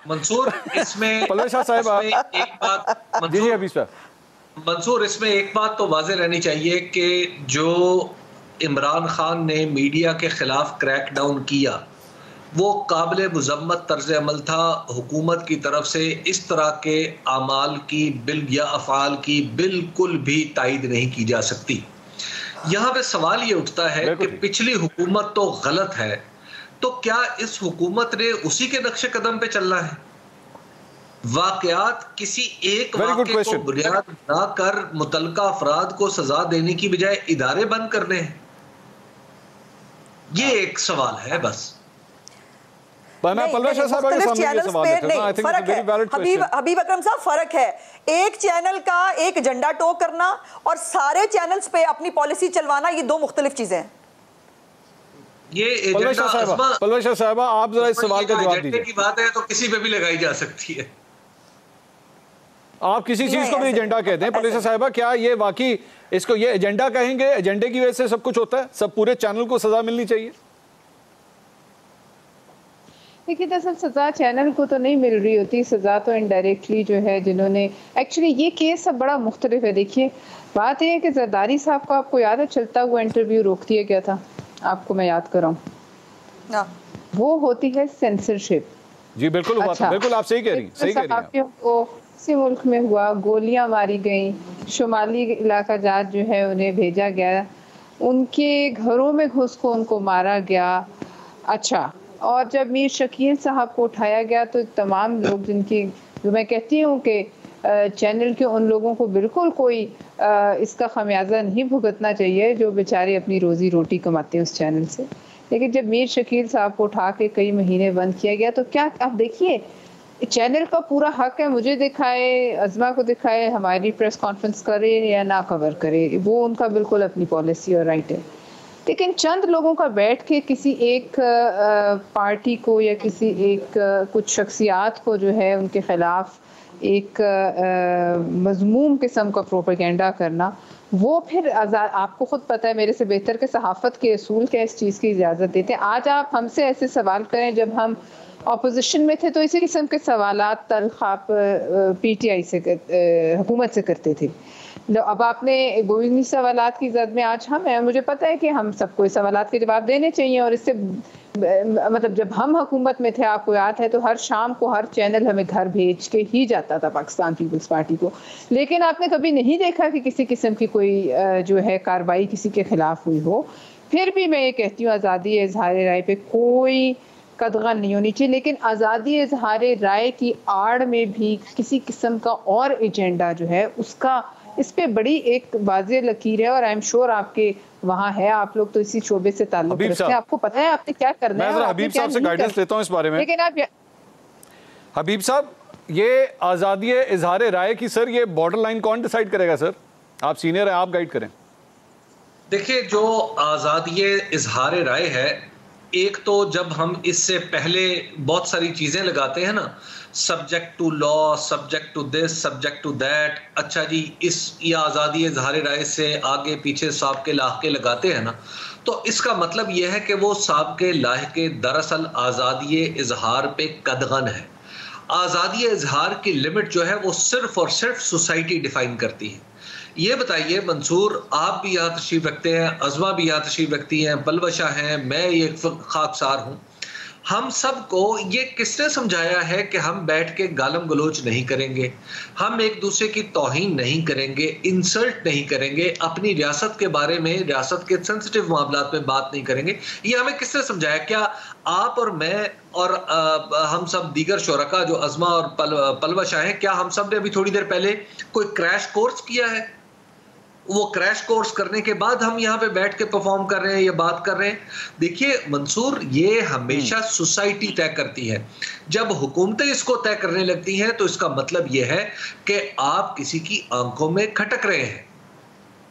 मंसूर, इसमें परवेश साहब एक बात जी अभी सर, मंसूर इसमें एक बात तो वाज़ेह रहनी चाहिए कि जो इमरान खान ने मीडिया के खिलाफ क्रैकडाउन किया वो काबिल मुज़म्मत तर्ज अमल था। हुकूमत की तरफ से इस तरह के आमाल की या अफ़ाल की बिल्कुल भी तायद नहीं की जा सकती। यहाँ पे सवाल ये उठता है कि पिछली हुकूमत तो गलत है, तो क्या इस हुकूमत ने उसी के नक्शे कदम पे चलना है? वाकयात किसी एक वाक़े को बुनियाद ना कर मुतलका अफराद को सजा देने की बजाय इदारे बंद करने हैं, ये एक सवाल है बस। हबीब अकरम साहब, फर्क है एक चैनल का एक एजेंडा टो करना और सारे चैनल्स पे अपनी पॉलिसी चलवाना, ये दो मुख्तलिफ चीजें हैं। ये परवेश साहब आप जरा इस सवाल का जवाब दीजिए। की बात है तो किसी पे भी लगाई जा सकती है, आप किसी चीज को भी एजेंडा कहते हैं। परवेश साहब क्या ये वाकई इसको ये एजेंडा कहेंगे? एजेंडे की वजह से सब कुछ होता है, सब पूरे चैनल को सजा मिलनी चाहिए? देखिए दरअसल सजा चैनल को तो नहीं मिल रही होती, सजा तो इनडायरेक्टली जो है जिन्होंने एक्चुअली ये केस सब बड़ा मुख्तलिफ है। देखिए बात यह है कि जरदारी साहब को आपको याद है चलता हुआ इंटरव्यू रोक दिया गया था, आपको मैं याद कराऊं, वो होती है सेंसरशिप। जी बिल्कुल हुआ था, बिल्कुल आप सही कह रही हैं। किसी मुल्क में हुआ, गोलियां मारी गई, शुमाली इलाका जात जो है उन्हें भेजा गया, उनके घरों में घुस को उनको मारा गया। अच्छा, और जब मीर शकील साहब को उठाया गया तो तमाम लोग जिनकी, जो मैं कहती हूँ कि चैनल के उन लोगों को बिल्कुल कोई इसका खमियाजा नहीं भुगतना चाहिए जो बेचारे अपनी रोजी रोटी कमाते हैं उस चैनल से। लेकिन जब मीर शकील साहब को उठा के कई महीने बंद किया गया तो क्या आप देखिए चैनल का पूरा हक है, मुझे दिखाए, अज़मा को दिखाए, हमारी प्रेस कॉन्फ्रेंस करे या ना कवर करे, वो उनका बिल्कुल अपनी पॉलिसी और राइट है। लेकिन चंद लोगों का बैठ के किसी एक पार्टी को या किसी एक कुछ शख्सियात को जो है उनके खिलाफ एक मज़मूम किस्म का प्रोपेगेंडा करना, वो फिर आपको खुद पता है मेरे से बेहतर के सहाफ़त के असूल क्या इस चीज़ की इजाज़त देते हैं। आज आप हमसे ऐसे सवाल करें, जब हम ऑपोजिशन में थे तो इसी किस्म के सवालात तल्ख आप पीटीआई से हुकूमत से करते थे। अब आपने गोविंदी सवालात की जद में आज हम हैं, मुझे पता है कि हम सबको इस सवालात के जवाब देने चाहिए और इससे मतलब जब हम हुकूमत में थे आपको याद है तो हर शाम को हर चैनल हमें घर भेज के ही जाता था पाकिस्तान पीपल्स पार्टी को। लेकिन आपने कभी नहीं देखा कि किसी किस्म की कोई जो है कार्रवाई किसी के खिलाफ हुई हो। फिर भी मैं ये कहती हूँ आज़ादी इज़हार राय पे कोई कदगन नहीं होनी चाहिए, लेकिन आज़ादी इज़हार राय की आड़ में भी किसी किस्म का और एजेंडा जो है उसका इस पे बड़ी एक वाज़ेह लकीर है और आई एम श्योर आपके वहाँ है, आप लोग तो इसी शोबे से ताल्लुक रखते हैं, आपको पता है आपने क्या करना है। मैं हबीब साहब से गाइडेंस लेता हूँ इस बारे में। लेकिन आप हबीब साहब, ये आज़ादी इजहार राय की सर ये बॉर्डर लाइन कौन डिसाइड करेगा सर? आप सीनियर हैं, आप गाइड करें। देखिए, जो आज़ादी इजहार राय है, एक तो जब हम इससे पहले बहुत सारी चीज़ें लगाते हैं ना, subject to law, subject to this, subject to that, अच्छा जी ये आज़ादी इजहार राय से आगे पीछे साबके लाहके लगाते हैं ना, तो इसका मतलब यह है कि वो साबके लाहके दरअसल आज़ादी इजहार पे कदगन है। आज़ादी इजहार की लिमिट जो है वो सिर्फ और सिर्फ सोसाइटी डिफाइन करती है। ये बताइए मंसूर, आप भी यहाँ तशरीफ रखते हैं, अज़मा भी यहाँ तशरीफ रखती हैं, पलवशा हैं, मैं ये खाकसार हूँ, हम सबको ये किसने समझाया है कि हम बैठ के गालम गलोच नहीं करेंगे, हम एक दूसरे की तौहीन नहीं करेंगे, इंसल्ट नहीं करेंगे, अपनी रियासत के बारे में, रियासत के सेंसिटिव मामलात में बात नहीं करेंगे? ये हमें किसने समझाया? क्या आप और मैं और हम सब दीगर शुरका जो अज़मा और पलवशा हैं, क्या हम सब ने अभी थोड़ी देर पहले कोई क्रैश कोर्स किया है? वो क्रैश कोर्स करने के बाद हम यहाँ पे बैठ के परफॉर्म कर रहे हैं या बात कर रहे हैं? देखिए मंसूर, ये हमेशा सोसाइटी तय करती है। जब हुकूमतें इसको तय करने लगती हैं तो इसका मतलब ये है कि आप किसी की आंखों में खटक रहे हैं।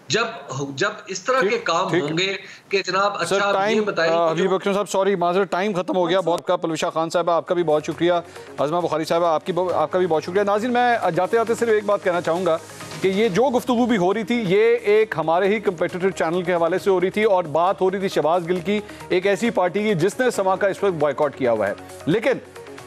जब इस तरह के काम होंगे कि जनाब अच्छा आप ये बताइए। हबीब अख्तर साहब सॉरी माजर, टाइम खत्म हो गया बहुत का। पलवशा खान साहब आपका भी बहुत शुक्रिया, अज़मा बुखारी साहब आपका भी बहुत शुक्रिया। नाज़रीन, मैं जाते जाते सिर्फ एक बात कहना चाहूँगा कि ये जो गुफ्तगू भी हो रही थी ये एक हमारे ही कंपेटिटिव चैनल के हवाले से हो रही थी और बात हो रही थी शहबाज गिल की, एक ऐसी पार्टी की जिसने समा का इस वक्त बॉयकॉट किया हुआ है। लेकिन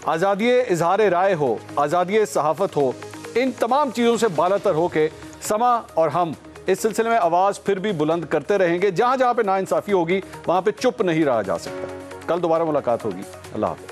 आज़ादी इजहार राय हो, आज़ादी सहाफ़त हो, इन तमाम चीज़ों से बालातर हो के समा और हम इस सिलसिले में आवाज़ फिर भी बुलंद करते रहेंगे। जहाँ जहाँ पे नाइंसाफ़ी होगी वहाँ पे चुप नहीं रहा जा सकता। कल दोबारा मुलाकात होगी। अल्लाह हाफ़िज़।